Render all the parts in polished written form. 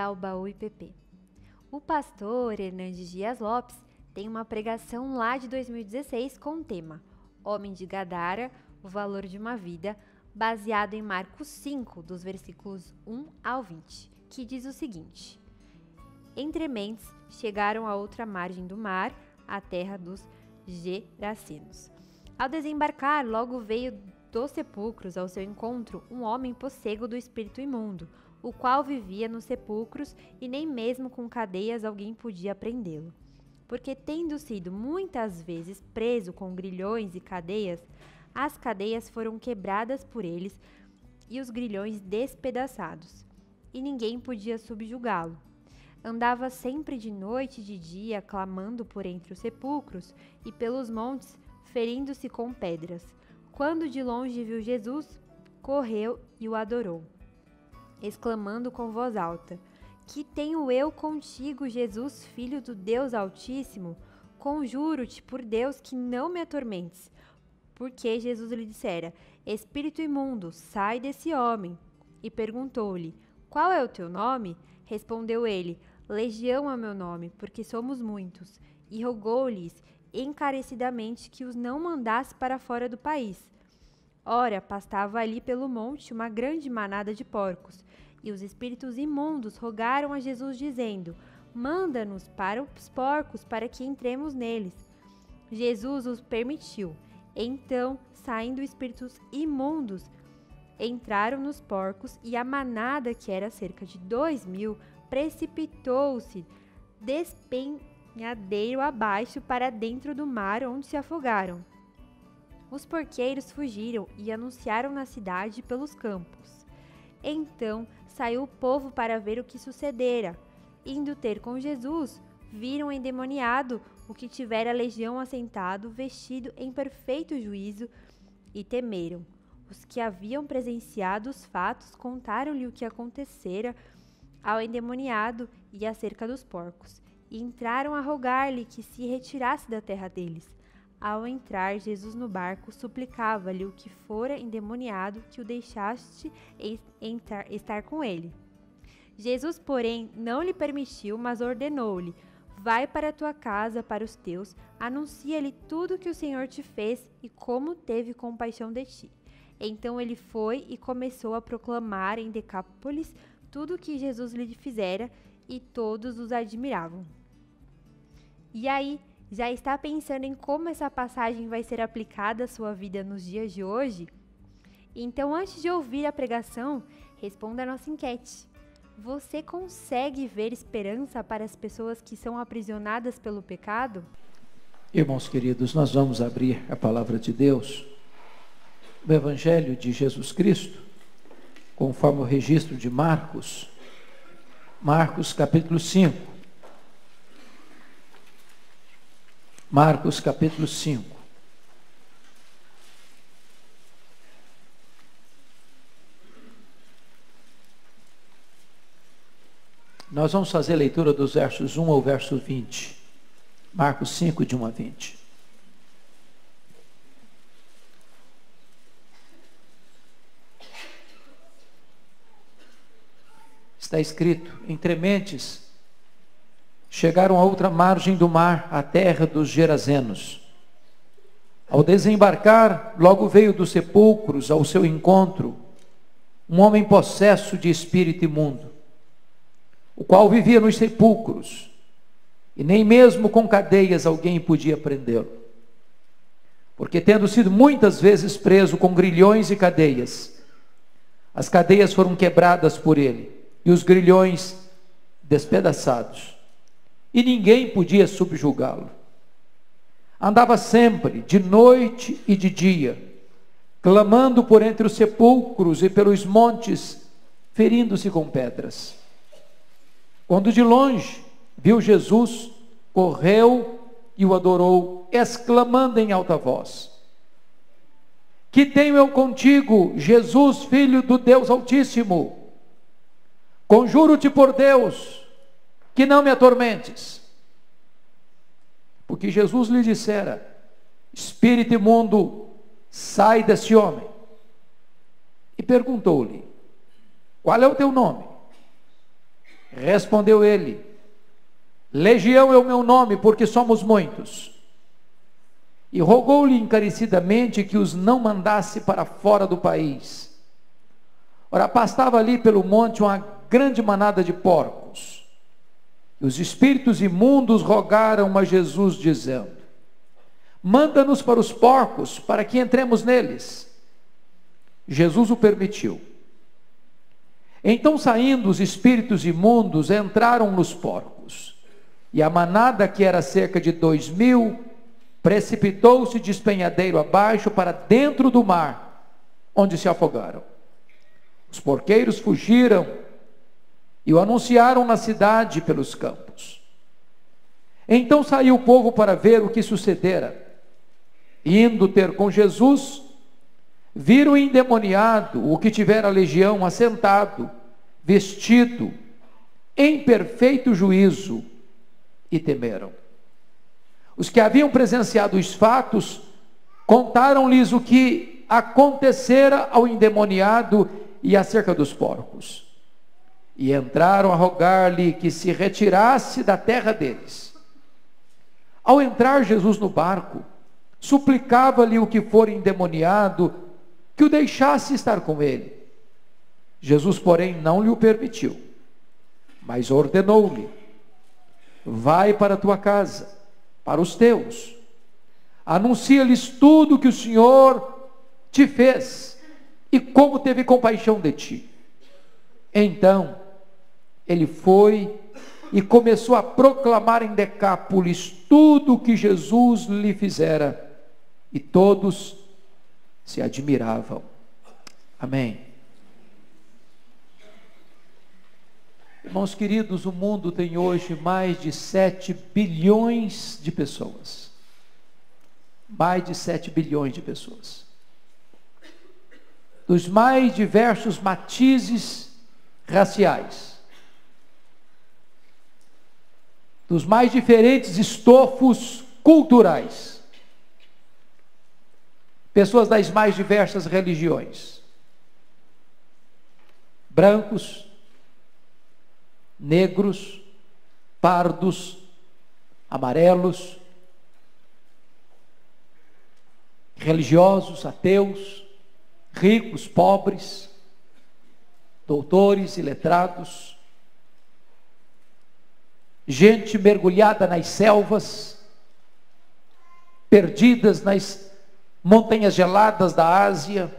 Casal Baú e PP. O pastor Hernandes Dias Lopes tem uma pregação lá de 2016 com o tema Homem de Gadara, o valor de uma vida, baseado em Marcos 5, dos versículos 1 ao 20, que diz o seguinte: Entre mentes chegaram à outra margem do mar, a terra dos Gerasenos. Ao desembarcar, logo veio dos sepulcros ao seu encontro um homem possego do espírito imundo, o qual vivia nos sepulcros e nem mesmo com cadeias alguém podia prendê-lo. Porque tendo sido muitas vezes preso com grilhões e cadeias, as cadeias foram quebradas por eles e os grilhões despedaçados, e ninguém podia subjugá-lo. Andava sempre de noite e de dia, clamando por entre os sepulcros e pelos montes, ferindo-se com pedras. Quando de longe viu Jesus, correu e o adorou, exclamando com voz alta: Que tenho eu contigo, Jesus, Filho do Deus Altíssimo? Conjuro-te por Deus que não me atormentes. Porque Jesus lhe dissera: Espírito imundo, sai desse homem. E perguntou-lhe: Qual é o teu nome? Respondeu ele: Legião é meu nome, porque somos muitos. E rogou-lhes encarecidamente que os não mandasse para fora do país. Ora, pastava ali pelo monte uma grande manada de porcos, e os espíritos imundos rogaram a Jesus, dizendo: Manda-nos para os porcos, para que entremos neles. Jesus os permitiu. Então, saindo espíritos imundos, entraram nos porcos, e a manada, que era cerca de 2.000, precipitou-se despenhadeiro abaixo para dentro do mar, onde se afogaram. Os porqueiros fugiram e anunciaram na cidade e pelos campos. Então saiu o povo para ver o que sucedera. Indo ter com Jesus, viram o endemoniado, o que tivera a legião assentado, vestido em perfeito juízo, e temeram. Os que haviam presenciado os fatos contaram-lhe o que acontecera ao endemoniado e acerca dos porcos, e entraram a rogar-lhe que se retirasse da terra deles. Ao entrar Jesus no barco, suplicava-lhe o que fora endemoniado que o deixasse estar com ele. Jesus, porém, não lhe permitiu, mas ordenou-lhe: Vai para a tua casa, para os teus, anuncia-lhe tudo o que o Senhor te fez e como teve compaixão de ti. Então ele foi e começou a proclamar em Decápolis tudo o que Jesus lhe fizera, e todos os admiravam. E aí, já está pensando em como essa passagem vai ser aplicada à sua vida nos dias de hoje? Então, antes de ouvir a pregação, responda a nossa enquete. Você consegue ver esperança para as pessoas que são aprisionadas pelo pecado? Irmãos queridos, nós vamos abrir a palavra de Deus, o Evangelho de Jesus Cristo, conforme o registro de Marcos capítulo 5. Marcos capítulo 5. Nós vamos fazer a leitura dos versos 1 ao verso 20. Marcos 5, de 1 a 20. Está escrito: Entre mentes chegaram a outra margem do mar, a terra dos Gerasenos. Ao desembarcar, logo veio dos sepulcros ao seu encontro um homem possesso de espírito imundo, o qual vivia nos sepulcros, e nem mesmo com cadeias alguém podia prendê-lo. Porque tendo sido muitas vezes preso com grilhões e cadeias, as cadeias foram quebradas por ele, e os grilhões despedaçados, e ninguém podia subjugá-lo. Andava sempre, de noite e de dia, clamando por entre os sepulcros e pelos montes, ferindo-se com pedras. Quando de longe viu Jesus, correu e o adorou, exclamando em alta voz: Que tenho eu contigo, Jesus, Filho do Deus Altíssimo? Conjuro-te por Deus que não me atormentes. Porque Jesus lhe dissera: Espírito imundo, sai desse homem. E perguntou-lhe: Qual é o teu nome? Respondeu ele: Legião é o meu nome, porque somos muitos. E rogou-lhe encarecidamente que os não mandasse para fora do país. Ora, pastava ali pelo monte uma grande manada de porcos. E os espíritos imundos rogaram a Jesus, dizendo: Manda-nos para os porcos, para que entremos neles. Jesus o permitiu. Então, saindo os espíritos imundos, entraram nos porcos. E a manada, que era cerca de 2.000, precipitou-se de despenhadeiro abaixo para dentro do mar, onde se afogaram. Os porqueiros fugiram e o anunciaram na cidade pelos campos. Então saiu o povo para ver o que sucedera. Indo ter com Jesus, viram o endemoniado, o que tivera a legião, assentado, vestido, em perfeito juízo, e temeram. Os que haviam presenciado os fatos, contaram-lhes o que acontecera ao endemoniado e acerca dos porcos. E entraram a rogar-lhe que se retirasse da terra deles. Ao entrar Jesus no barco, suplicava-lhe o que for endemoniado, que o deixasse estar com ele. Jesus, porém, não lhe o permitiu, mas ordenou-lhe: Vai para a tua casa, para os teus, anuncia-lhes tudo que o Senhor te fez, e como teve compaixão de ti. Então, ele foi e começou a proclamar em Decápolis tudo o que Jesus lhe fizera, e todos se admiravam. Amém. Irmãos queridos, o mundo tem hoje mais de 7 bilhões de pessoas. Mais de 7 bilhões de pessoas. Dos mais diversos matizes raciais. Dos mais diferentes estofos culturais. Pessoas das mais diversas religiões. Brancos, negros, pardos, amarelos, religiosos, ateus, ricos, pobres, doutores e letrados, gente mergulhada nas selvas, perdidas nas montanhas geladas da Ásia,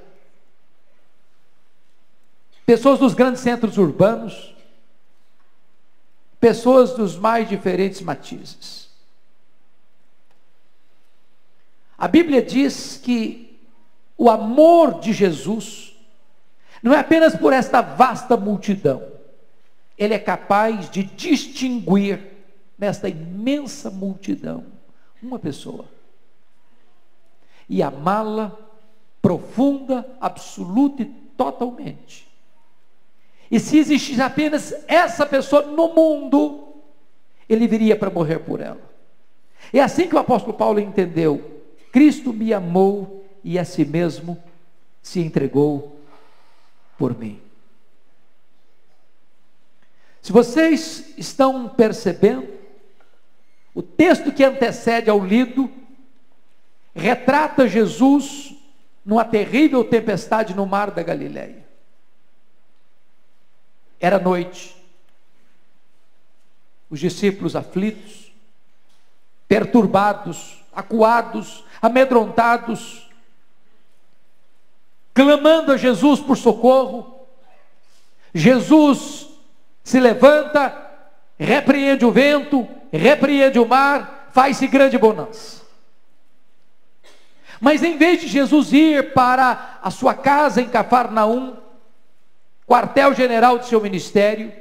pessoas dos grandes centros urbanos, pessoas dos mais diferentes matizes. A Bíblia diz que o amor de Jesus não é apenas por esta vasta multidão. Ele é capaz de distinguir nesta imensa multidão uma pessoa e amá-la profunda, absoluta e totalmente. E se existisse apenas essa pessoa no mundo, ele viria para morrer por ela. É assim que o apóstolo Paulo entendeu: Cristo me amou e a si mesmo se entregou por mim. Se vocês estão percebendo, o texto que antecede ao lido retrata Jesus numa terrível tempestade no mar da Galileia. Era noite, os discípulos aflitos, perturbados, acuados, amedrontados, clamando a Jesus por socorro. Jesus se levanta, repreende o vento, repreende o mar, faz-se grande bonança. Mas em vez de Jesus ir para a sua casa em Cafarnaum, quartel-general de seu ministério,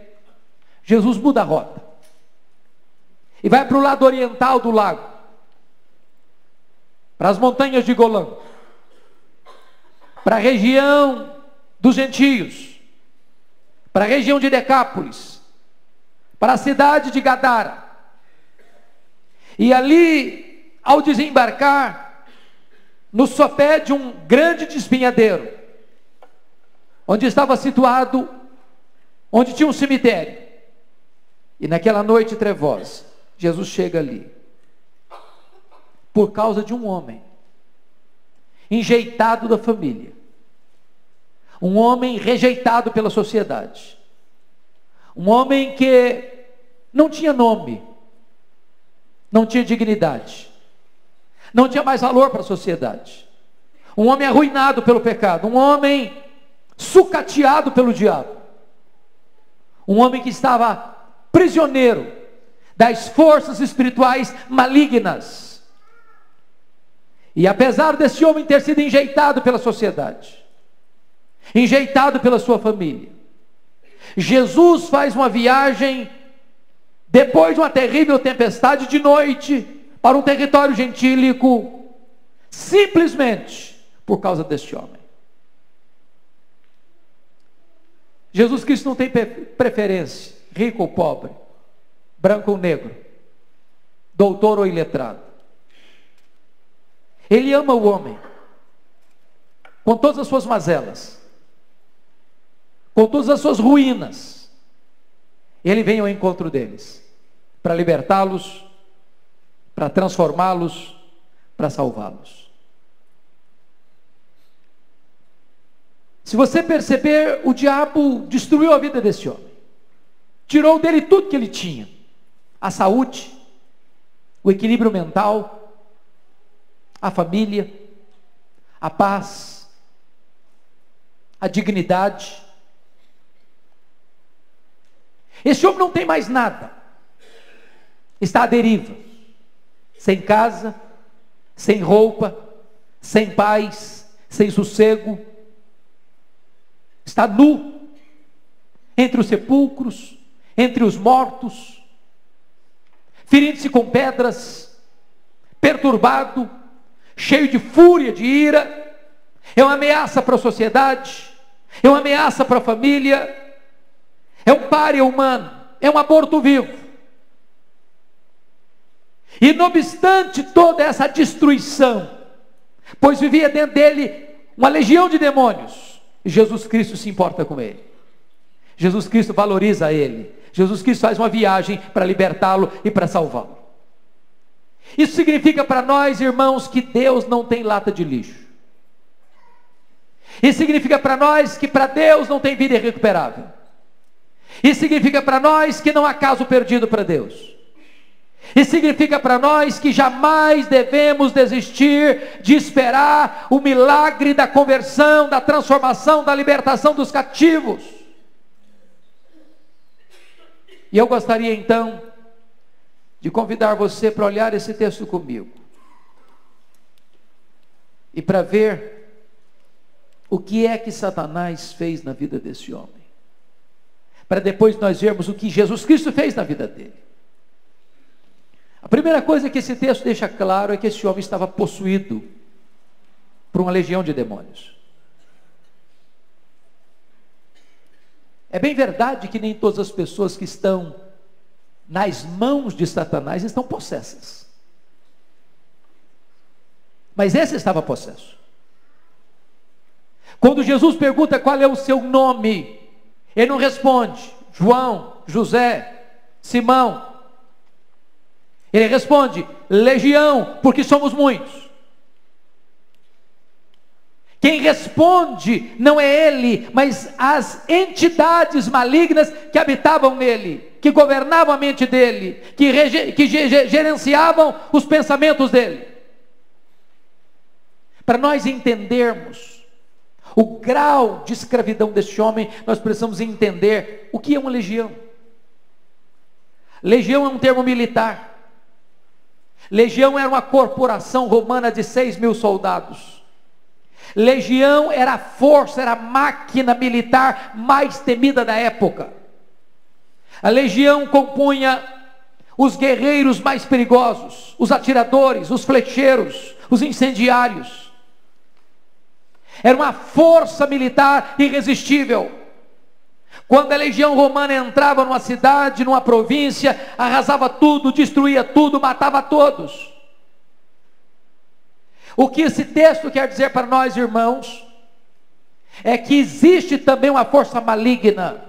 Jesus muda a rota e vai para o lado oriental do lago, para as montanhas de Golã, para a região dos gentios, para a região de Decápolis, para a cidade de Gadara. E ali, ao desembarcar, no sopé de um grande despenhadeiro, onde estava situado, onde tinha um cemitério, E naquela noite trevosa, Jesus chega ali, por causa de um homem, enjeitado da família, um homem rejeitado pela sociedade, um homem que não tinha nome, não tinha dignidade, não tinha mais valor para a sociedade, um homem arruinado pelo pecado, um homem sucateado pelo diabo, um homem que estava prisioneiro das forças espirituais malignas. E apesar desse homem ter sido enjeitado pela sociedade, enjeitado pela sua família, Jesus faz uma viagem, depois de uma terrível tempestade, de noite, para um território gentílico, simplesmente por causa deste homem. Jesus Cristo não tem preferência, rico ou pobre, branco ou negro, doutor ou iletrado. Ele ama o homem, com todas as suas mazelas, com todas as suas ruínas. Ele vem ao encontro deles, para libertá-los, para transformá-los, para salvá-los. Se você perceber, o diabo destruiu a vida desse homem, tirou dele tudo que ele tinha: a saúde, o equilíbrio mental, a família, a paz, a dignidade. Esse homem não tem mais nada, está à deriva, sem casa, sem roupa, sem paz, sem sossego, está nu, entre os sepulcros, entre os mortos, ferindo-se com pedras, perturbado, cheio de fúria, de ira. É uma ameaça para a sociedade, é uma ameaça para a família, é um pária humano, é um aborto vivo. E não obstante toda essa destruição, pois vivia dentro dele uma legião de demônios, Jesus Cristo se importa com ele, Jesus Cristo valoriza ele, Jesus Cristo faz uma viagem para libertá-lo e para salvá-lo. Isso significa para nós, irmãos, que Deus não tem lata de lixo. Isso significa para nós que para Deus não tem vida irrecuperável. Isso significa para nós que não há caso perdido para Deus. Isso significa para nós que jamais devemos desistir de esperar o milagre da conversão, da transformação, da libertação dos cativos. E eu gostaria então de convidar você para olhar esse texto comigo e para ver o que é que Satanás fez na vida desse homem, para depois nós vermos o que Jesus Cristo fez na vida dele. A primeira coisa que esse texto deixa claro é que esse homem estava possuído por uma legião de demônios. É bem verdade que nem todas as pessoas que estão nas mãos de Satanás estão possessas, mas esse estava possesso. Quando Jesus pergunta qual é o seu nome, ele não responde João, José, Simão. Ele responde legião, porque somos muitos. Quem responde não é ele, mas as entidades malignas que habitavam nele, que governavam a mente dele, que gerenciavam os pensamentos dele. Para nós entendermos o grau de escravidão deste homem, nós precisamos entender o que é uma legião. Legião é um termo militar. Legião era uma corporação romana de 6.000 soldados. Legião era a força, era a máquina militar mais temida da época. A legião compunha os guerreiros mais perigosos, os atiradores, os flecheiros, os incendiários. Era uma força militar irresistível. Quando a legião romana entrava numa cidade, numa província, arrasava tudo, destruía tudo, matava todos. O que esse texto quer dizer para nós, irmãos, é que existe também uma força maligna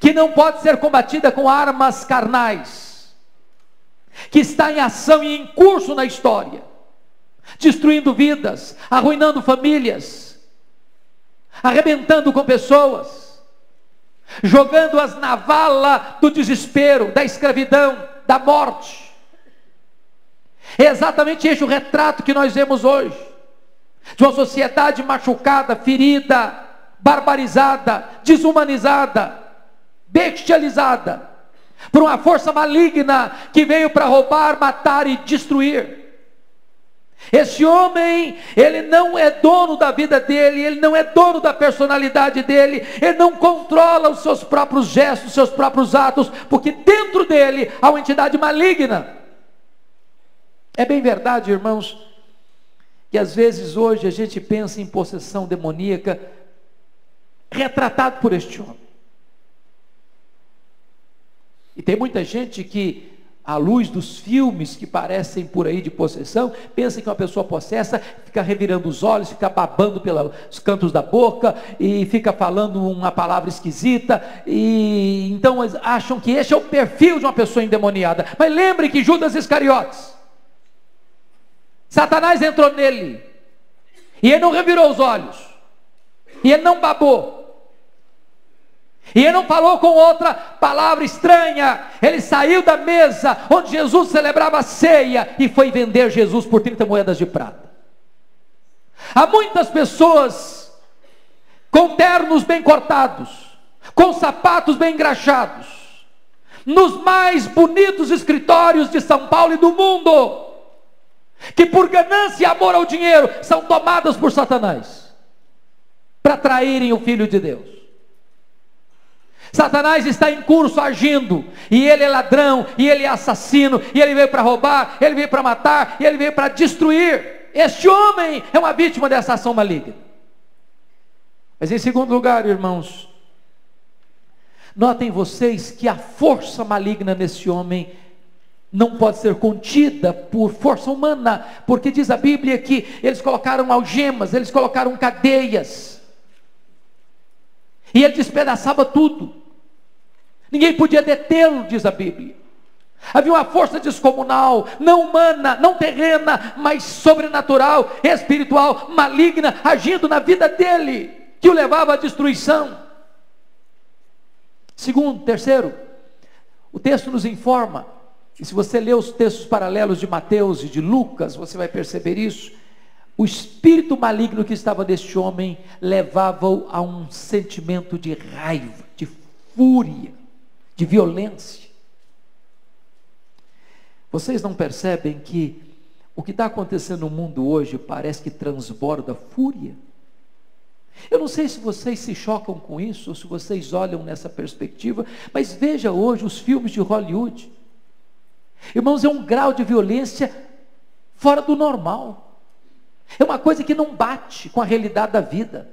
que não pode ser combatida com armas carnais, que está em ação e em curso na história, destruindo vidas, arruinando famílias, arrebentando com pessoas, jogando-as na vala do desespero, da escravidão, da morte. É exatamente este o retrato que nós vemos hoje, de uma sociedade machucada, ferida, barbarizada, desumanizada, bestializada, por uma força maligna que veio para roubar, matar e destruir. Esse homem, ele não é dono da vida dele, ele não é dono da personalidade dele, ele não controla os seus próprios gestos, os seus próprios atos, porque dentro dele há uma entidade maligna. É bem verdade, irmãos, que às vezes hoje a gente pensa em possessão demoníaca, retratado por este homem. E tem muita gente que, à luz dos filmes que parecem por aí de possessão, pensa que uma pessoa possessa fica revirando os olhos, fica babando pelos cantos da boca e fica falando uma palavra esquisita, e então acham que esse é o perfil de uma pessoa endemoniada. Mas lembre que Judas Iscariotes, Satanás entrou nele, e ele não revirou os olhos, e ele não babou, e ele não falou com outra palavra estranha. Ele saiu da mesa onde Jesus celebrava a ceia e foi vender Jesus por 30 moedas de prata. Há muitas pessoas com ternos bem cortados, com sapatos bem engraxados, nos mais bonitos escritórios de São Paulo e do mundo, que por ganância e amor ao dinheiro são tomadas por Satanás para traírem o Filho de Deus. Satanás está em curso agindo, e ele é ladrão, e ele é assassino, e ele veio para roubar, ele veio para matar, e ele veio para destruir. Este homem é uma vítima dessa ação maligna. Mas em segundo lugar, irmãos, notem vocês que a força maligna nesse homem não pode ser contida por força humana, porque diz a Bíblia que eles colocaram algemas, eles colocaram cadeias, e ele despedaçava tudo. Ninguém podia detê-lo, diz a Bíblia. Havia uma força descomunal, não humana, não terrena, mas sobrenatural, espiritual, maligna, agindo na vida dele, que o levava à destruição. Segundo, terceiro, o texto nos informa, e se você ler os textos paralelos de Mateus e de Lucas, você vai perceber isso. O espírito maligno que estava neste homem levava-o a um sentimento de raiva, de fúria, de violência. Vocês não percebem que o que está acontecendo no mundo hoje parece que transborda fúria? Eu não sei se vocês se chocam com isso, ou se vocês olham nessa perspectiva, mas veja hoje os filmes de Hollywood. Irmãos, é um grau de violência fora do normal. É uma coisa que não bate com a realidade da vida.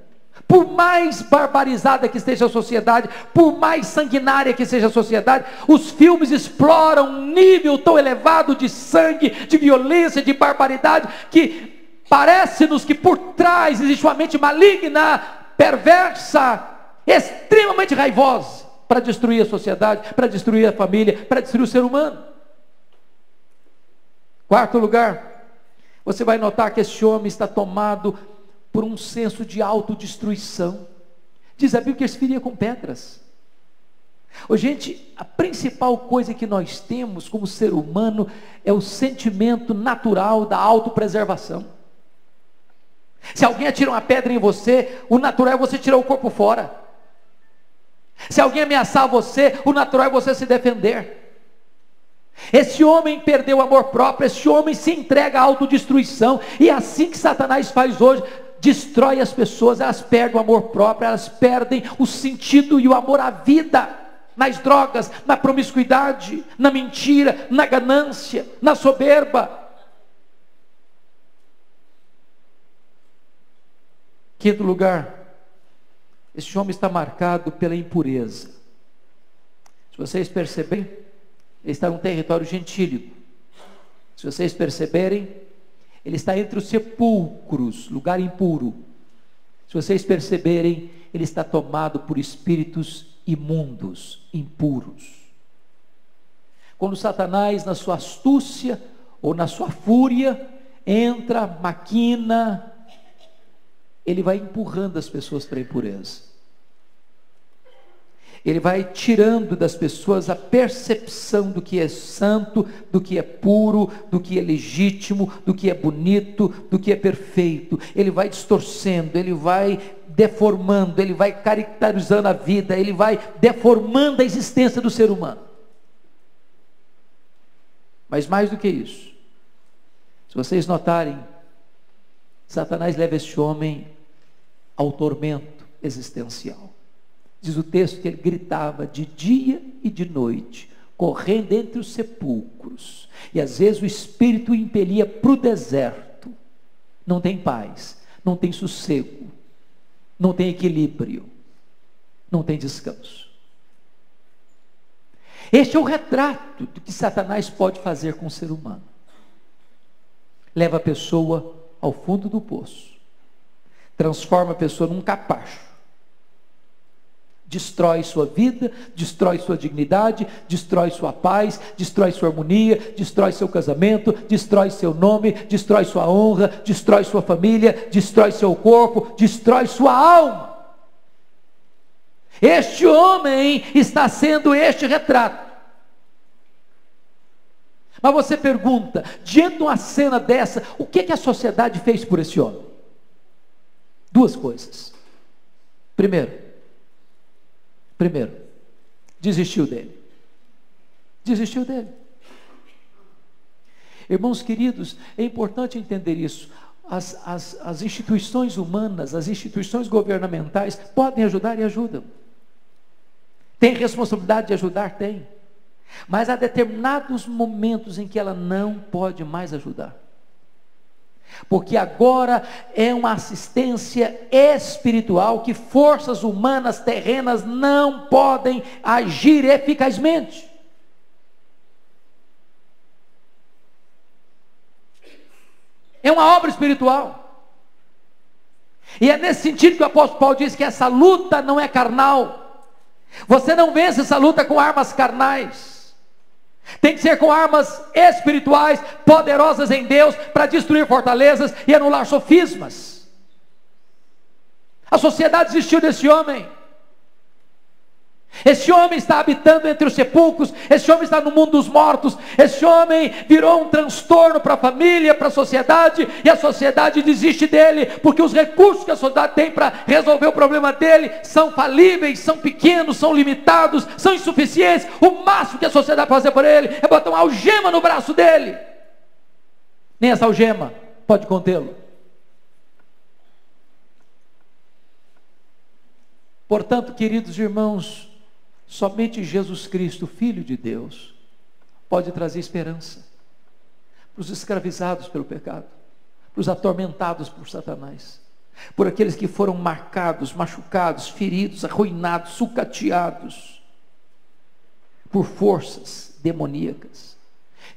Por mais barbarizada que esteja a sociedade, por mais sanguinária que seja a sociedade, os filmes exploram um nível tão elevado de sangue, de violência, de barbaridade, que parece-nos que por trás existe uma mente maligna, perversa, extremamente raivosa, para destruir a sociedade, para destruir a família, para destruir o ser humano. Quarto lugar, você vai notar que esse homem está tomado por um senso de autodestruição. Diz a Bíblia que ele se feria com pedras. Gente, a principal coisa que nós temos como ser humano é o sentimento natural da autopreservação. Se alguém atira uma pedra em você, o natural é você tirar o corpo fora. Se alguém ameaçar você, o natural é você se defender. Esse homem perdeu o amor próprio, esse homem se entrega à autodestruição, e é assim que Satanás faz hoje. Destrói as pessoas, elas perdem o amor próprio, elas perdem o sentido e o amor à vida, nas drogas, na promiscuidade, na mentira, na ganância, na soberba. Quinto lugar, este homem está marcado pela impureza. Se vocês perceberem, ele está num território gentílico. Se vocês perceberem, ele está entre os sepulcros, lugar impuro. Se vocês perceberem, ele está tomado por espíritos imundos, impuros. Quando Satanás, na sua astúcia ou na sua fúria, entra, maquina, ele vai empurrando as pessoas para a impureza. Ele vai tirando das pessoas a percepção do que é santo, do que é puro, do que é legítimo, do que é bonito, do que é perfeito. Ele vai distorcendo, ele vai deformando, ele vai caracterizando a vida, ele vai deformando a existência do ser humano. Mas mais do que isso, se vocês notarem, Satanás leva este homem ao tormento existencial. Diz o texto que ele gritava de dia e de noite, correndo entre os sepulcros, e às vezes o espírito o impelia para o deserto. Não tem paz, não tem sossego, não tem equilíbrio, não tem descanso. Este é o retrato do que Satanás pode fazer com o ser humano. Leva a pessoa ao fundo do poço, transforma a pessoa num capacho, destrói sua vida, destrói sua dignidade, destrói sua paz, destrói sua harmonia, destrói seu casamento, destrói seu nome, destrói sua honra, destrói sua família, destrói seu corpo, destrói sua alma. Este homem está sendo este retrato. Mas você pergunta, diante de uma cena dessa, o que a sociedade fez por esse homem? Duas coisas. Primeiro, desistiu dele. Desistiu dele. Irmãos queridos, é importante entender isso. As instituições humanas, as instituições governamentais podem ajudar e ajudam. Tem responsabilidade de ajudar? Tem. Mas há determinados momentos em que ela não pode mais ajudar. Porque agora é uma assistência espiritual que forças humanas terrenas não podem agir eficazmente. É uma obra espiritual. E é nesse sentido que o apóstolo Paulo diz que essa luta não é carnal. Você não vence essa luta com armas carnais. Tem que ser com armas espirituais, poderosas em Deus, para destruir fortalezas e anular sofismas. A sociedade desistiu desse homem. Esse homem está habitando entre os sepulcros, esse homem está no mundo dos mortos, esse homem virou um transtorno para a família, para a sociedade, e a sociedade desiste dele, porque os recursos que a sociedade tem para resolver o problema dele são falíveis, são pequenos, são limitados, são insuficientes. O máximo que a sociedade pode fazer por ele é botar uma algema no braço dele. Nem essa algema pode contê-lo. Portanto, queridos irmãos, somente Jesus Cristo, Filho de Deus, pode trazer esperança para os escravizados pelo pecado, para os atormentados por Satanás, por aqueles que foram marcados, machucados, feridos, arruinados, sucateados por forças demoníacas.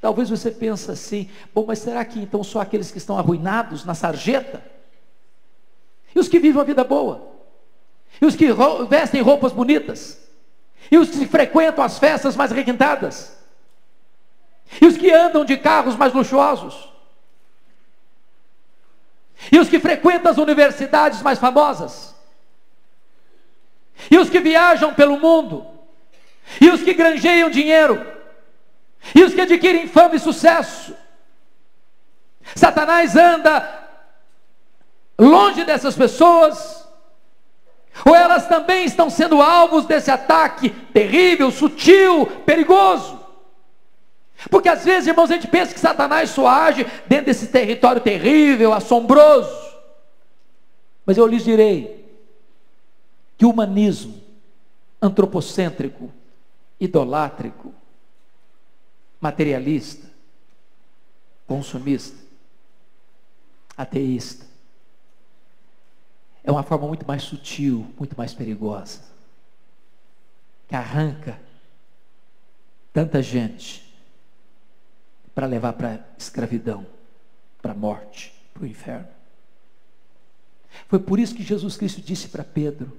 Talvez você pense assim: bom, mas será que então só aqueles que estão arruinados na sarjeta? E os que vivem uma vida boa? E os que vestem roupas bonitas? E os que frequentam as festas mais requintadas? E os que andam de carros mais luxuosos? E os que frequentam as universidades mais famosas? E os que viajam pelo mundo? E os que granjeiam dinheiro? E os que adquirem fama e sucesso? Satanás anda longe dessas pessoas? Ou elas também estão sendo alvos desse ataque terrível, sutil, perigoso? Porque às vezes, irmãos, a gente pensa que Satanás só age dentro desse território terrível, assombroso. Mas eu lhes direi que o humanismo antropocêntrico, idolátrico, materialista, consumista, ateísta, é uma forma muito mais sutil, muito mais perigosa, que arranca tanta gente para levar para a escravidão, para a morte, para o inferno. Foi por isso que Jesus Cristo disse para Pedro,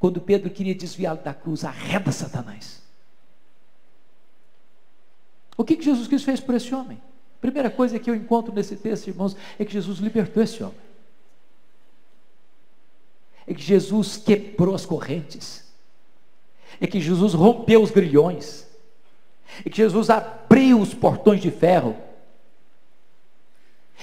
quando Pedro queria desviá-lo da cruz: arreda, Satanás. O que Jesus Cristo fez por esse homem? Primeira coisa que eu encontro nesse texto, irmãos, é que Jesus libertou esse homem. É que Jesus quebrou as correntes. É que Jesus rompeu os grilhões. É que Jesus abriu os portões de ferro.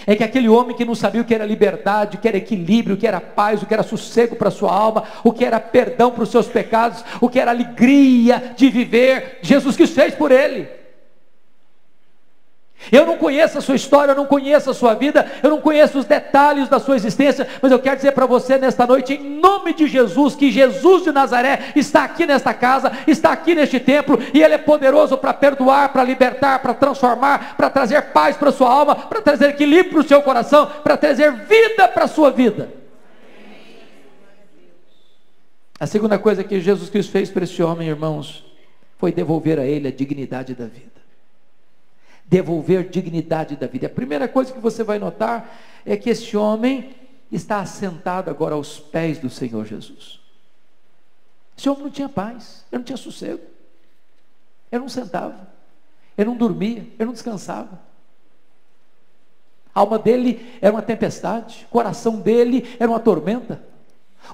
É que aquele homem que não sabia o que era liberdade, o que era equilíbrio, o que era paz, o que era sossego para a sua alma, o que era perdão para os seus pecados, o que era alegria de viver, Jesus Cristo fez por ele. Eu não conheço a sua história, eu não conheço a sua vida, eu não conheço os detalhes da sua existência, mas eu quero dizer para você nesta noite, em nome de Jesus, que Jesus de Nazaré está aqui nesta casa, está aqui neste templo, e Ele é poderoso para perdoar, para libertar, para transformar, para trazer paz para a sua alma, para trazer equilíbrio para o seu coração, para trazer vida para a sua vida. A segunda coisa que Jesus Cristo fez para esse homem, irmãos, foi devolver a ele a dignidade da vida. Devolver dignidade da vida. A primeira coisa que você vai notar é que esse homem está assentado agora aos pés do Senhor Jesus. Esse homem não tinha paz, ele não tinha sossego, ele não sentava, ele não dormia, ele não descansava. A alma dele era uma tempestade, o coração dele era uma tormenta.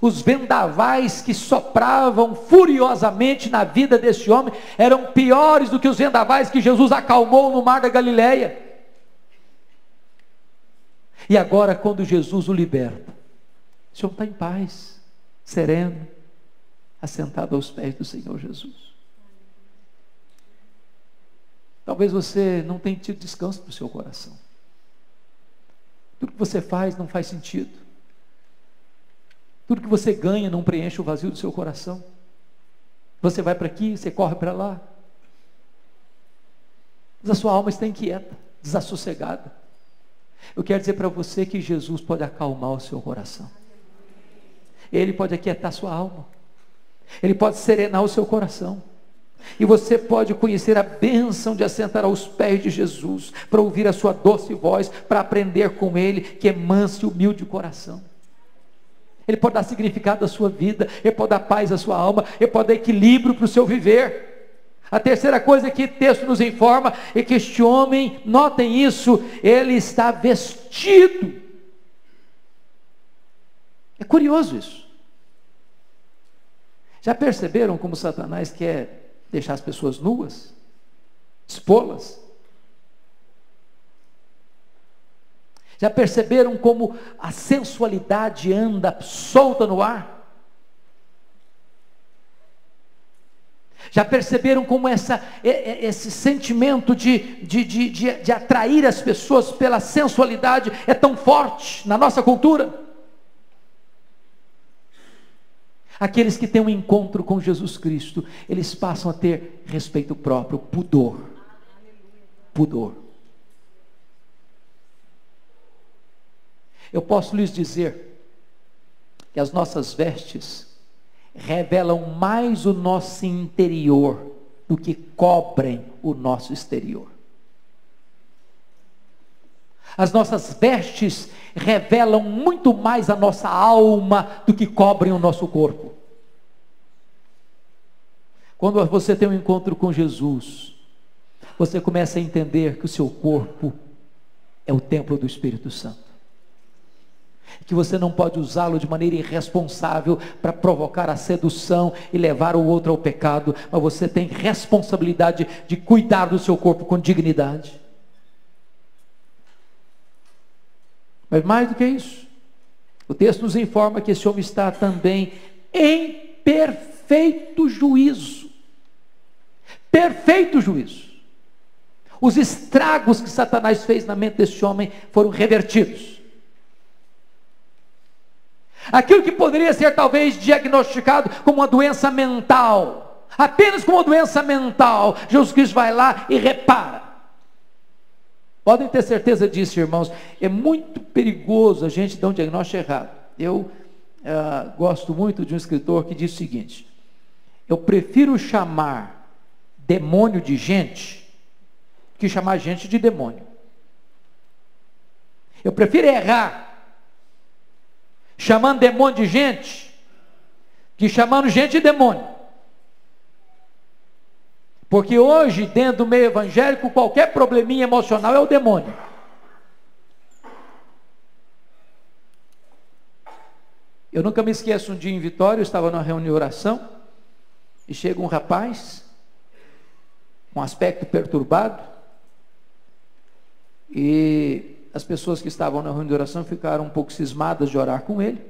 Os vendavais que sopravam furiosamente na vida desse homem eram piores do que os vendavais que Jesus acalmou no mar da Galileia. E agora, quando Jesus o liberta, esse homem está em paz, sereno, assentado aos pés do Senhor Jesus. Talvez você não tenha tido descanso para o seu coração. Tudo que você faz não faz sentido. Tudo que você ganha não preenche o vazio do seu coração. Você vai para aqui, você corre para lá. Mas a sua alma está inquieta, desassossegada. Eu quero dizer para você que Jesus pode acalmar o seu coração. Ele pode aquietar a sua alma. Ele pode serenar o seu coração. E você pode conhecer a bênção de assentar aos pés de Jesus, para ouvir a sua doce voz, para aprender com Ele, que é manso e humilde o coração. Ele pode dar significado à sua vida, Ele pode dar paz à sua alma, Ele pode dar equilíbrio para o seu viver. A terceira coisa que o texto nos informa é que este homem, notem isso, ele está vestido. É curioso isso. Já perceberam como Satanás quer deixar as pessoas nuas? Expô-las? Já perceberam como a sensualidade anda solta no ar? Já perceberam como esse sentimento de atrair as pessoas pela sensualidade é tão forte na nossa cultura? Aqueles que têm um encontro com Jesus Cristo, eles passam a ter respeito próprio, pudor. Pudor. Eu posso lhes dizer que as nossas vestes revelam mais o nosso interior do que cobrem o nosso exterior. As nossas vestes revelam muito mais a nossa alma do que cobrem o nosso corpo. Quando você tem um encontro com Jesus, você começa a entender que o seu corpo é o templo do Espírito Santo. Que você não pode usá-lo de maneira irresponsável para provocar a sedução e levar o outro ao pecado, mas você tem responsabilidade de cuidar do seu corpo com dignidade. Mas mais do que isso, o texto nos informa que esse homem está também em perfeito juízo. Perfeito juízo. Os estragos que Satanás fez na mente desse homem foram revertidos. Aquilo que poderia ser talvez diagnosticado como uma doença mental, apenas como uma doença mental, Jesus Cristo vai lá e repara. Podem ter certeza disso, irmãos. É muito perigoso a gente dar um diagnóstico errado. Eu gosto muito de um escritor que diz o seguinte: eu prefiro chamar demônio de gente que chamar gente de demônio. Eu prefiro errar chamando demônio de gente que chamando gente de demônio. Porque hoje, dentro do meio evangélico, qualquer probleminha emocional é o demônio. Eu nunca me esqueço, um dia em Vitória, eu estava numa reunião de oração, e chega um rapaz, com aspecto perturbado, e as pessoas que estavam na reunião de oração ficaram um pouco cismadas de orar com ele.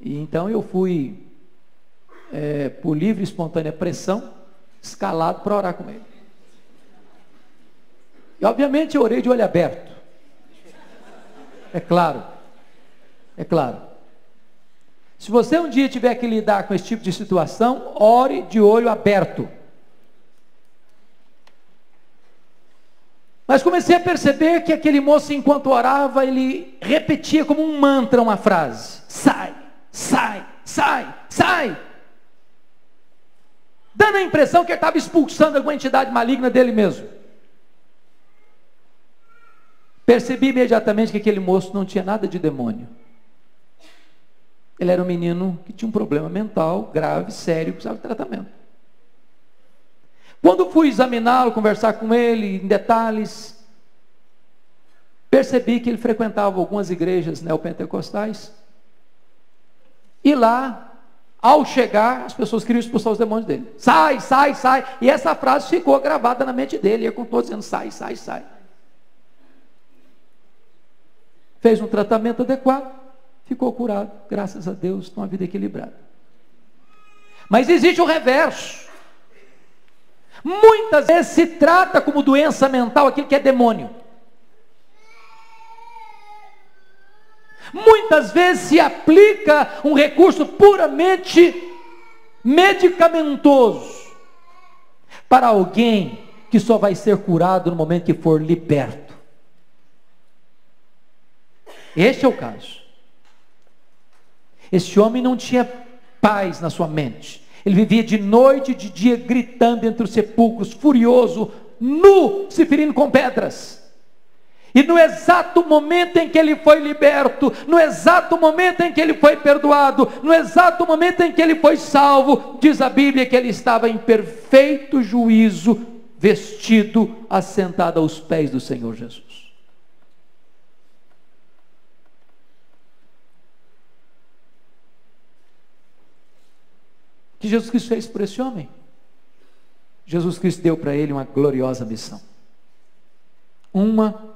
E então eu fui, por livre e espontânea pressão, escalado para orar com ele. E obviamente eu orei de olho aberto. É claro. Se você um dia tiver que lidar com esse tipo de situação, ore de olho aberto. Mas comecei a perceber que aquele moço, enquanto orava, ele repetia como um mantra uma frase: sai, sai, sai, sai. Dando a impressão que ele estava expulsando alguma entidade maligna dele mesmo. Percebi imediatamente que aquele moço não tinha nada de demônio. Ele era um menino que tinha um problema mental grave, sério, precisava de tratamento. Quando fui examiná-lo, conversar com ele em detalhes, percebi que ele frequentava algumas igrejas neopentecostais. E lá, ao chegar, as pessoas queriam expulsar os demônios dele. Sai, sai, sai. E essa frase ficou gravada na mente dele. E ele continuou dizendo: sai, sai, sai. Fez um tratamento adequado, ficou curado. Graças a Deus, com uma vida equilibrada. Mas existe o reverso. Muitas vezes se trata como doença mental aquilo que é demônio. Muitas vezes se aplica um recurso puramente medicamentoso para alguém que só vai ser curado no momento que for liberto. Este é o caso. Esse homem não tinha paz na sua mente. Ele vivia de noite e de dia gritando entre os sepulcros, furioso, nu, se ferindo com pedras. E no exato momento em que ele foi liberto, no exato momento em que ele foi perdoado, no exato momento em que ele foi salvo, diz a Bíblia que ele estava em perfeito juízo, vestido, assentado aos pés do Senhor Jesus. O que Jesus Cristo fez por esse homem? Jesus Cristo deu para ele uma gloriosa missão. Uma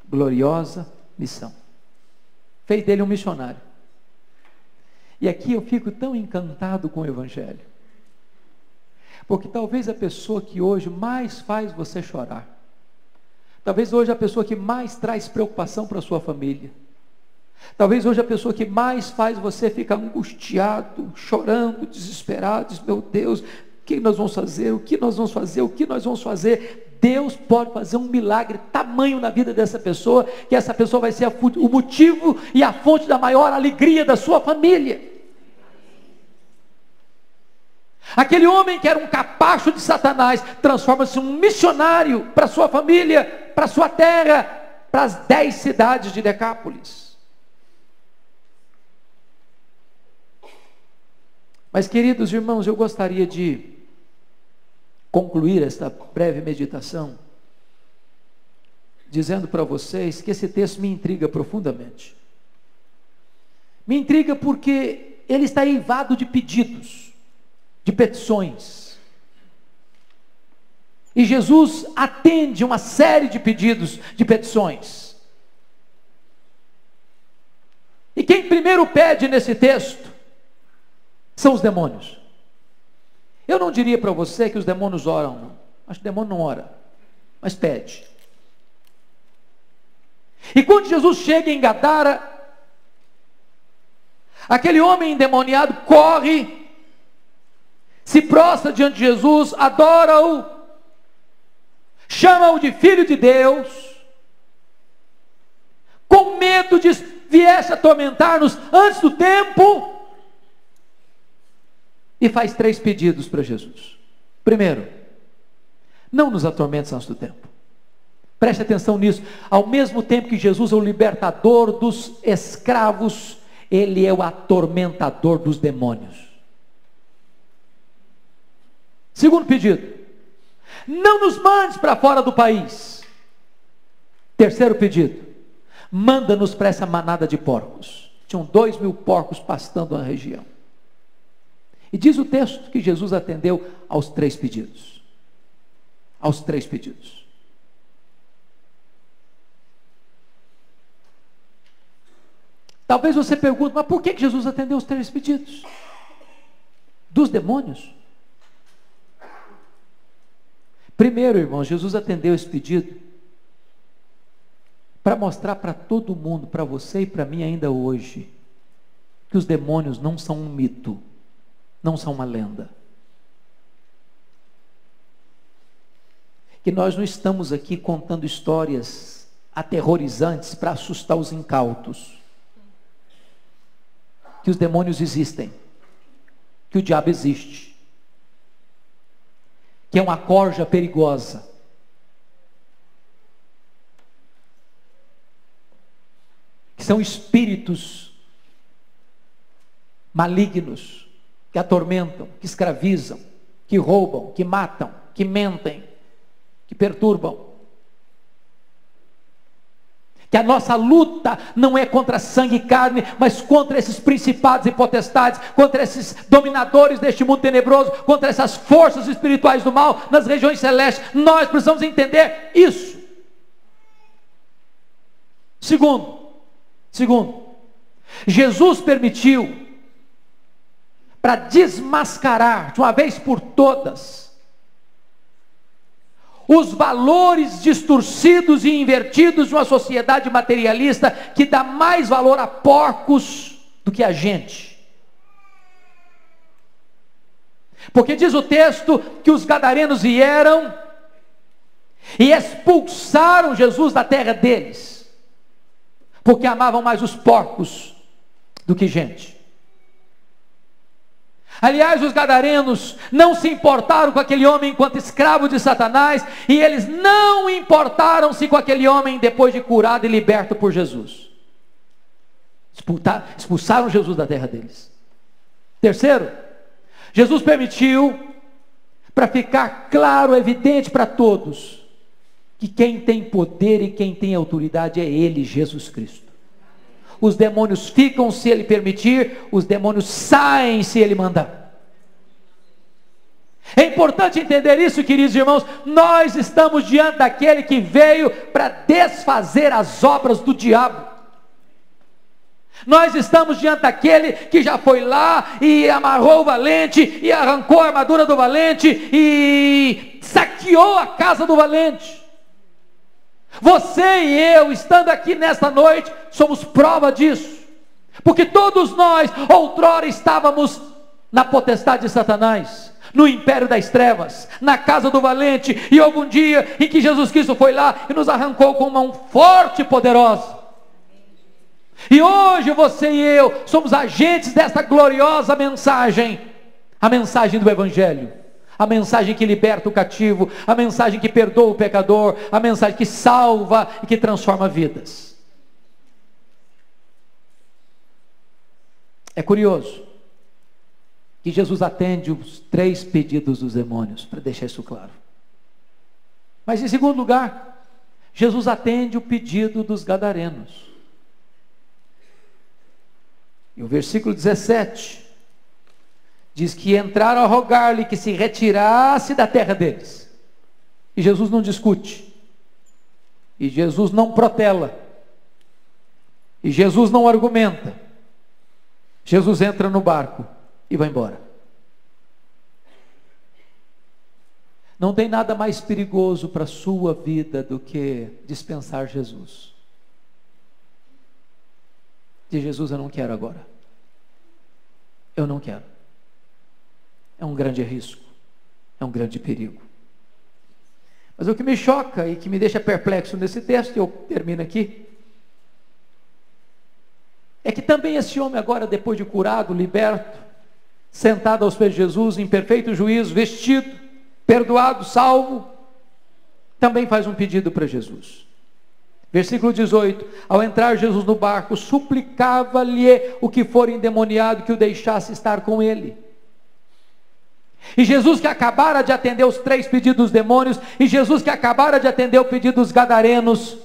gloriosa missão. Fez dele um missionário. E aqui eu fico tão encantado com o Evangelho. Porque talvez a pessoa que hoje mais faz você chorar, talvez hoje a pessoa que mais traz preocupação para a sua família, talvez hoje a pessoa que mais faz você ficar angustiado, chorando, desesperado, diz: meu Deus, o que nós vamos fazer? O que nós vamos fazer? O que nós vamos fazer? Deus pode fazer um milagre tamanho na vida dessa pessoa, que essa pessoa vai ser o motivo e a fonte da maior alegria da sua família. Aquele homem que era um capacho de Satanás, transforma-se em um missionário para sua família, para sua terra, para as 10 cidades de Decápolis. Mas, queridos irmãos, eu gostaria de concluir esta breve meditação dizendo para vocês que esse texto me intriga profundamente. Me intriga porque ele está eivado de pedidos, de petições. E Jesus atende uma série de pedidos, de petições. E quem primeiro pede nesse texto são os demônios. Eu não diria para você que os demônios oram, não. Acho que o demônio não ora, mas pede. E quando Jesus chega em Gadara, aquele homem endemoniado corre, se prostra diante de Jesus, adora-o, chama-o de Filho de Deus, com medo de viesse atormentar-nos antes do tempo, e faz 3 pedidos para Jesus. Primeiro, não nos atormentes antes do tempo. Preste atenção nisso. Ao mesmo tempo que Jesus é o libertador dos escravos, Ele é o atormentador dos demônios. Segundo pedido: não nos mandes para fora do país. Terceiro pedido: manda-nos para essa manada de porcos. Tinham 2.000 porcos pastando na região. E diz o texto que Jesus atendeu aos 3 pedidos. Aos 3 pedidos. Talvez você pergunte, mas por que Jesus atendeu os 3 pedidos? Dos demônios? Primeiro, irmãos, Jesus atendeu esse pedido para mostrar para todo mundo, para você e para mim ainda hoje, que os demônios não são um mito, não são uma lenda. Que nós não estamos aqui contando histórias aterrorizantes para assustar os incautos. Que os demônios existem, que o diabo existe, que é uma corja perigosa, que são espíritos malignos, que atormentam, que escravizam, que roubam, que matam, que mentem, que perturbam. Que a nossa luta não é contra sangue e carne, mas contra esses principados e potestades, contra esses dominadores deste mundo tenebroso, contra essas forças espirituais do mal nas regiões celestes. Nós precisamos entender isso. Segundo, Jesus permitiu, para desmascarar de uma vez por todas os valores distorcidos e invertidos de uma sociedade materialista que dá mais valor a porcos do que a gente. Porque diz o texto que os gadarenos vieram e expulsaram Jesus da terra deles, porque amavam mais os porcos do que gente. Aliás, os gadarenos não se importaram com aquele homem enquanto escravo de Satanás, e eles não importaram-se com aquele homem depois de curado e liberto por Jesus. Expulsaram Jesus da terra deles. Terceiro, Jesus permitiu, para ficar claro, evidente para todos, que quem tem poder e quem tem autoridade é Ele, Jesus Cristo. Os demônios ficam se Ele permitir, os demônios saem se Ele mandar. É importante entender isso, queridos irmãos. Nós estamos diante daquele que veio para desfazer as obras do diabo. Nós estamos diante daquele que já foi lá e amarrou o valente, e arrancou a armadura do valente, e saqueou a casa do valente. Você e eu, estando aqui nesta noite, somos prova disso. Porque todos nós, outrora, estávamos na potestade de Satanás, no império das trevas, na casa do valente. E houve um dia em que Jesus Cristo foi lá e nos arrancou com uma mão forte e poderosa. E hoje você e eu somos agentes desta gloriosa mensagem, a mensagem do Evangelho. A mensagem que liberta o cativo, a mensagem que perdoa o pecador, a mensagem que salva e que transforma vidas. É curioso que Jesus atende os 3 pedidos dos demônios, para deixar isso claro. Mas em segundo lugar, Jesus atende o pedido dos gadarenos. E o versículo 17 diz que entraram a rogar-lhe que se retirasse da terra deles. E Jesus não discute. E Jesus não protela. E Jesus não argumenta. Jesus entra no barco e vai embora. Não tem nada mais perigoso para a sua vida do que dispensar Jesus. De Jesus eu não quero agora. Eu não quero. É um grande risco, é um grande perigo. Mas o que me choca e que me deixa perplexo nesse texto, e eu termino aqui, é que também esse homem agora, depois de curado, liberto, sentado aos pés de Jesus, em perfeito juízo, vestido, perdoado, salvo, também faz um pedido para Jesus. Versículo 18: ao entrar Jesus no barco, suplicava-lhe o que for endemoniado que o deixasse estar com ele. E Jesus, que acabara de atender os 3 pedidos dos demônios, e Jesus, que acabara de atender o pedido dos gadarenos,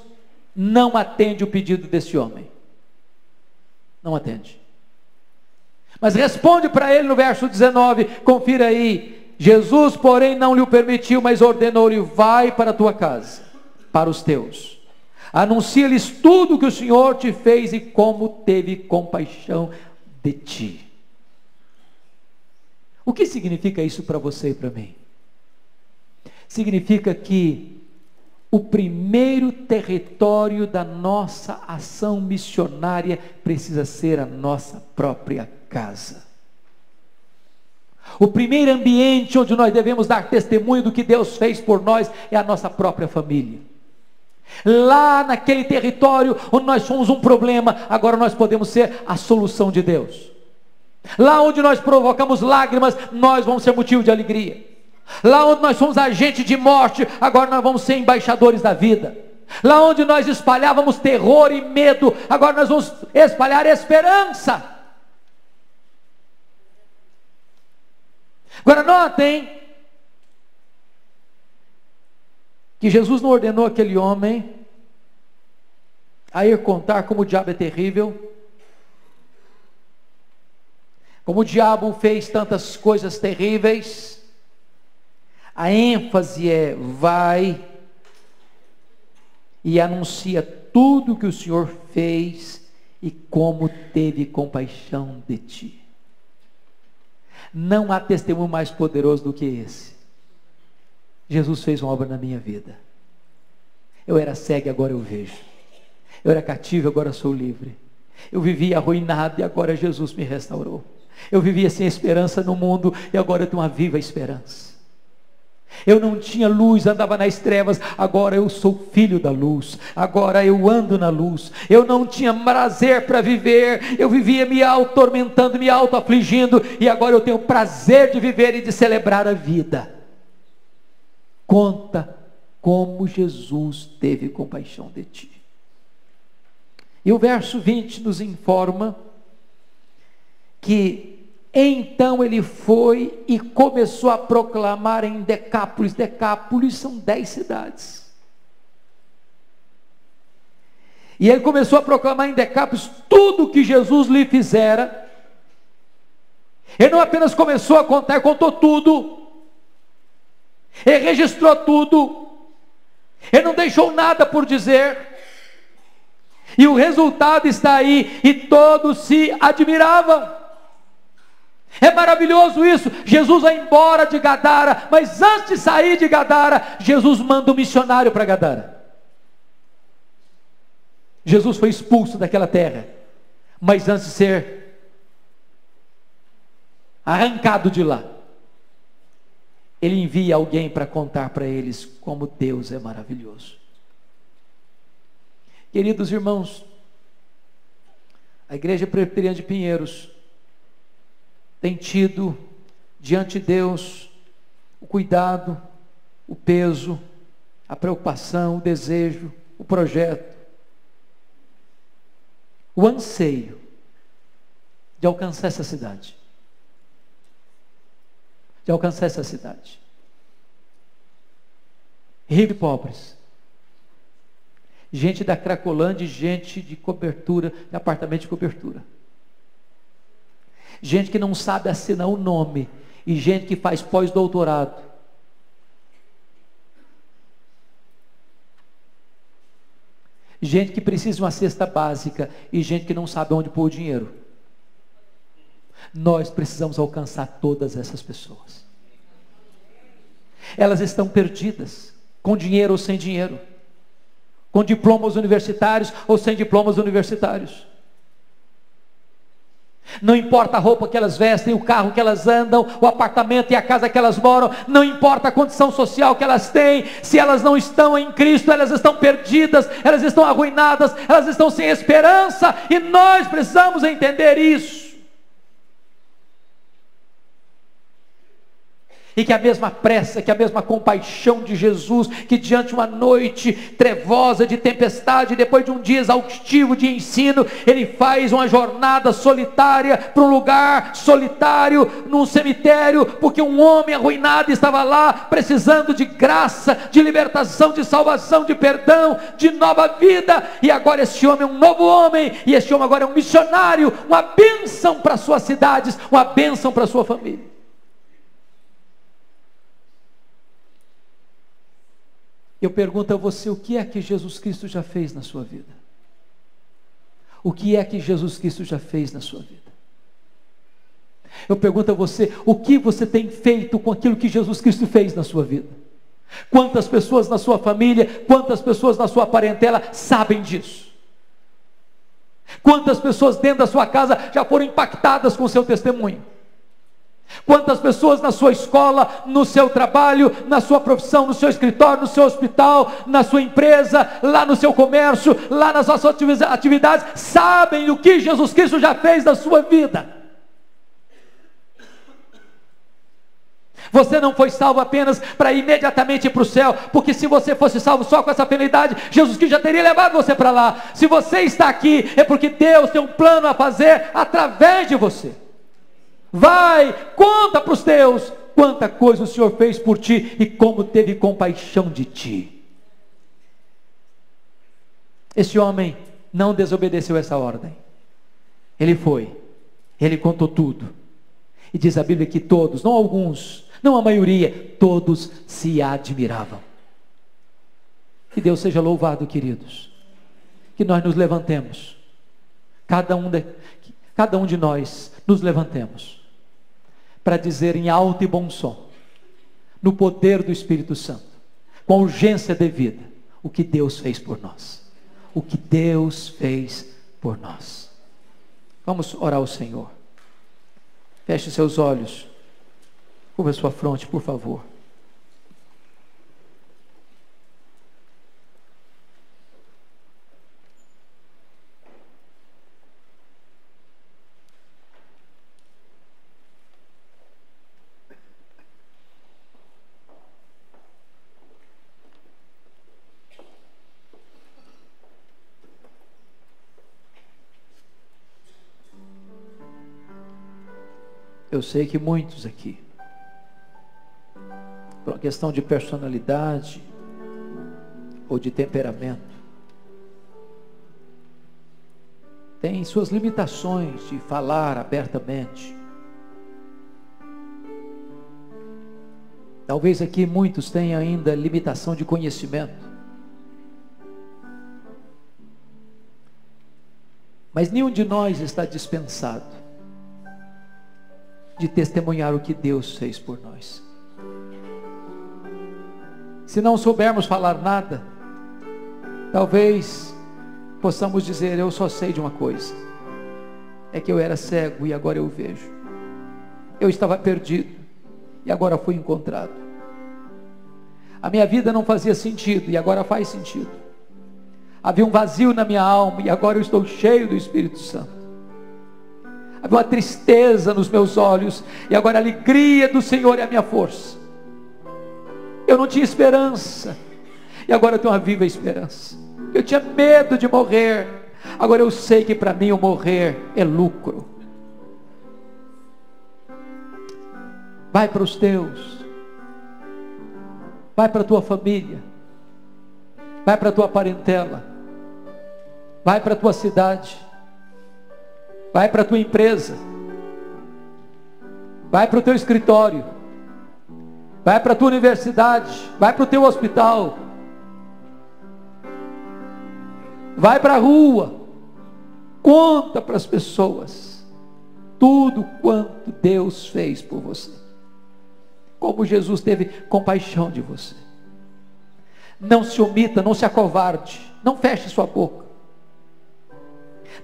não atende o pedido desse homem. Não atende. Mas responde para ele no verso 19, confira aí: Jesus, porém, não lhe o permitiu, mas ordenou-lhe: vai para a tua casa, para os teus. Anuncia-lhes tudo o que o Senhor te fez e como teve compaixão de ti. O que significa isso para você e para mim? Significa que o primeiro território da nossa ação missionária precisa ser a nossa própria casa. O primeiro ambiente onde nós devemos dar testemunho do que Deus fez por nós é a nossa própria família. Lá naquele território onde nós somos um problema, agora nós podemos ser a solução de Deus. Lá onde nós provocamos lágrimas, nós vamos ser motivo de alegria. Lá onde nós somos agente de morte, agora nós vamos ser embaixadores da vida. Lá onde nós espalhávamos terror e medo, agora nós vamos espalhar esperança. Agora notem que Jesus não ordenou aquele homem a ir contar como o diabo é terrível, como o diabo fez tantas coisas terríveis. A ênfase é: vai e anuncia tudo que o Senhor fez e como teve compaixão de ti. Não há testemunho mais poderoso do que esse. Jesus fez uma obra na minha vida. Eu era cego e agora eu vejo. Eu era cativo e agora sou livre. Eu vivia arruinado e agora Jesus me restaurou. Eu vivia sem esperança no mundo e agora eu tenho uma viva esperança. Eu não tinha luz, andava nas trevas, agora eu sou filho da luz. Agora eu ando na luz. Eu não tinha prazer para viver, eu vivia me auto-tormentando, me auto-afligindo, e agora eu tenho prazer de viver e de celebrar a vida. Conta como Jesus teve compaixão de ti. E o verso 20 nos informa que então ele foi e começou a proclamar em Decápolis. Decápolis são 10 cidades. E ele começou a proclamar em Decápolis tudo o que Jesus lhe fizera. Ele não apenas começou a contar, ele contou tudo. Ele registrou tudo. Ele não deixou nada por dizer. E o resultado está aí, e todos se admiravam. É maravilhoso isso. Jesus vai embora de Gadara, mas antes de sair de Gadara, Jesus manda um missionário para Gadara. Jesus foi expulso daquela terra, mas antes de ser arrancado de lá, ele envia alguém para contar para eles como Deus é maravilhoso. Queridos irmãos, a Igreja Presbiteriana de Pinheiros tem tido diante de Deus o cuidado, o peso, a preocupação, o desejo, o projeto, o anseio de alcançar essa cidade. De alcançar essa cidade. Ricos e pobres. Gente da Cracolândia, gente de cobertura, de apartamento de cobertura. Gente que não sabe assinar o nome. E gente que faz pós-doutorado. Gente que precisa de uma cesta básica. E gente que não sabe onde pôr o dinheiro. Nós precisamos alcançar todas essas pessoas. Elas estão perdidas, com dinheiro ou sem dinheiro, com diplomas universitários ou sem diplomas universitários. Não importa a roupa que elas vestem, o carro que elas andam, o apartamento e a casa que elas moram, não importa a condição social que elas têm, se elas não estão em Cristo, elas estão perdidas, elas estão arruinadas, elas estão sem esperança, e nós precisamos entender isso. E que a mesma pressa, que a mesma compaixão de Jesus, que diante de uma noite trevosa de tempestade, depois de um dia exaustivo de ensino, ele faz uma jornada solitária para um lugar solitário, num cemitério, porque um homem arruinado estava lá, precisando de graça, de libertação, de salvação, de perdão, de nova vida. E agora esse homem é um novo homem, e esse homem agora é um missionário, uma bênção para suas cidades, uma bênção para sua família. Eu pergunto a você, o que é que Jesus Cristo já fez na sua vida? O que é que Jesus Cristo já fez na sua vida? Eu pergunto a você, o que você tem feito com aquilo que Jesus Cristo fez na sua vida? Quantas pessoas na sua família, quantas pessoas na sua parentela sabem disso? Quantas pessoas dentro da sua casa já foram impactadas com o seu testemunho? Quantas pessoas na sua escola, no seu trabalho, na sua profissão, no seu escritório, no seu hospital, na sua empresa, lá no seu comércio, lá nas suas atividades, sabem o que Jesus Cristo já fez na sua vida? Você não foi salvo apenas para ir imediatamente para o céu, porque se você fosse salvo só com essa penalidade, Jesus Cristo já teria levado você para lá. Se você está aqui, é porque Deus tem um plano a fazer através de você. Vai, conta para os teus quanta coisa o Senhor fez por ti e como teve compaixão de ti. Esse homem não desobedeceu essa ordem. Ele foi, ele contou tudo. E diz a Bíblia que todos, não alguns, não a maioria, todos se admiravam. Que Deus seja louvado, queridos. Que nós nos levantemos, cada um de nós nos levantemos para dizer em alto e bom som, no poder do Espírito Santo, com a urgência devida, o que Deus fez por nós. O que Deus fez por nós. Vamos orar ao Senhor. Feche seus olhos. Curva sua fronte, por favor. Eu sei que muitos aqui, por uma questão de personalidade ou de temperamento, têm suas limitações de falar abertamente. Talvez aqui muitos tenham ainda limitação de conhecimento. Mas nenhum de nós está dispensado de testemunhar o que Deus fez por nós. Se não soubermos falar nada, talvez possamos dizer: eu só sei de uma coisa, é que eu era cego e agora eu vejo. Eu estava perdido e agora fui encontrado. A minha vida não fazia sentido e agora faz sentido. Havia um vazio na minha alma e agora eu estou cheio do Espírito Santo. Havia uma tristeza nos meus olhos e agora a alegria do Senhor é a minha força. Eu não tinha esperança e agora eu tenho uma viva esperança. Eu tinha medo de morrer, agora eu sei que para mim o morrer é lucro. Vai para os teus, vai para a tua família, vai para a tua parentela, vai para a tua cidade, vai para a tua empresa, vai para o teu escritório, vai para a tua universidade, vai para o teu hospital, vai para a rua, conta para as pessoas tudo quanto Deus fez por você, como Jesus teve compaixão de você. Não se omita, não se acovarde, não feche sua boca,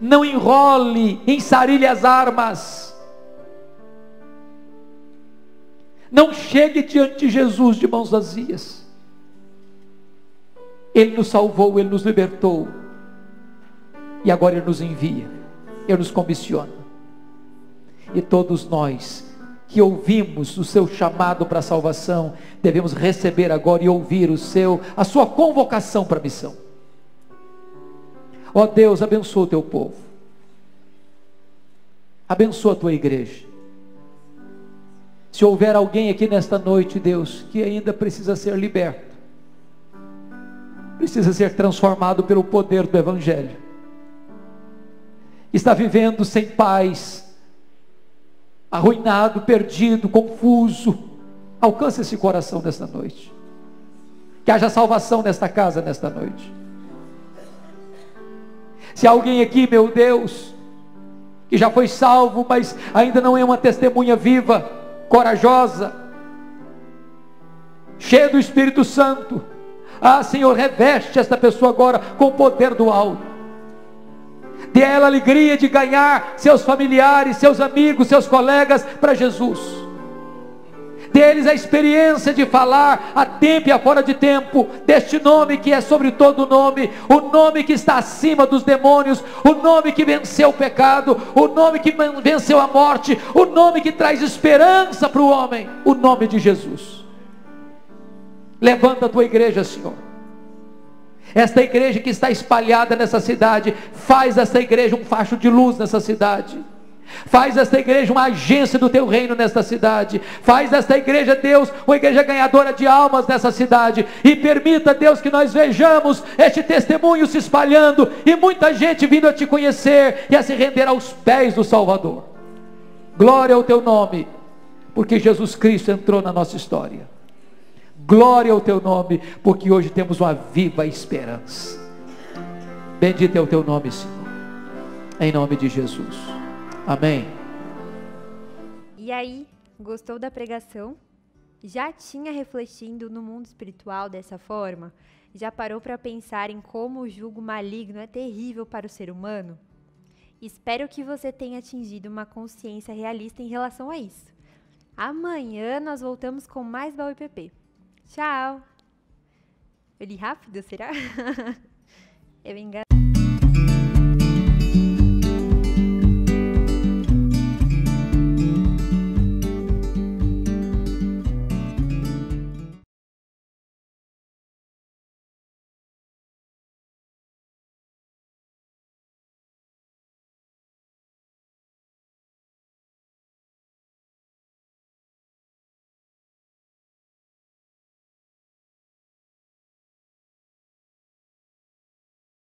não enrole, ensarilhe as armas, não chegue diante de Jesus de mãos vazias. Ele nos salvou, Ele nos libertou, e agora Ele nos envia, Ele nos comissiona. E todos nós que ouvimos o seu chamado para a salvação, devemos receber agora e ouvir a sua convocação para a missão. Ó Deus, abençoa o teu povo, abençoa a tua igreja. Se houver alguém aqui nesta noite, Deus, que ainda precisa ser liberto, precisa ser transformado pelo poder do Evangelho, está vivendo sem paz, arruinado, perdido, confuso, alcance esse coração nesta noite, que haja salvação nesta casa nesta noite. Se há alguém aqui, meu Deus, que já foi salvo, mas ainda não é uma testemunha viva, corajosa, cheia do Espírito Santo, Senhor, reveste esta pessoa agora com o poder do alto. Dê a ela a alegria de ganhar seus familiares, seus amigos, seus colegas para Jesus. Dê-lhes a experiência de falar a tempo e a fora de tempo deste nome que é sobre todo nome, o nome que está acima dos demônios, o nome que venceu o pecado, o nome que venceu a morte, o nome que traz esperança para o homem, o nome de Jesus. Levanta a tua igreja, Senhor. Esta igreja que está espalhada nessa cidade, faz esta igreja um facho de luz nessa cidade. Faz esta igreja uma agência do teu reino nesta cidade. Faz esta igreja, Deus, uma igreja ganhadora de almas nessa cidade. E permita, Deus, que nós vejamos este testemunho se espalhando e muita gente vindo a te conhecer e a se render aos pés do Salvador. Glória ao teu nome, porque Jesus Cristo entrou na nossa história. Glória ao teu nome, porque hoje temos uma viva esperança. Bendito é o teu nome, Senhor, em nome de Jesus, amém. E aí, gostou da pregação? Já tinha refletindo no mundo espiritual dessa forma? Já parou para pensar em como o jugo maligno é terrível para o ser humano? Espero que você tenha atingido uma consciência realista em relação a isso. Amanhã nós voltamos com mais Baú IPP. Tchau! Eu li rápido, será? Eu enganei.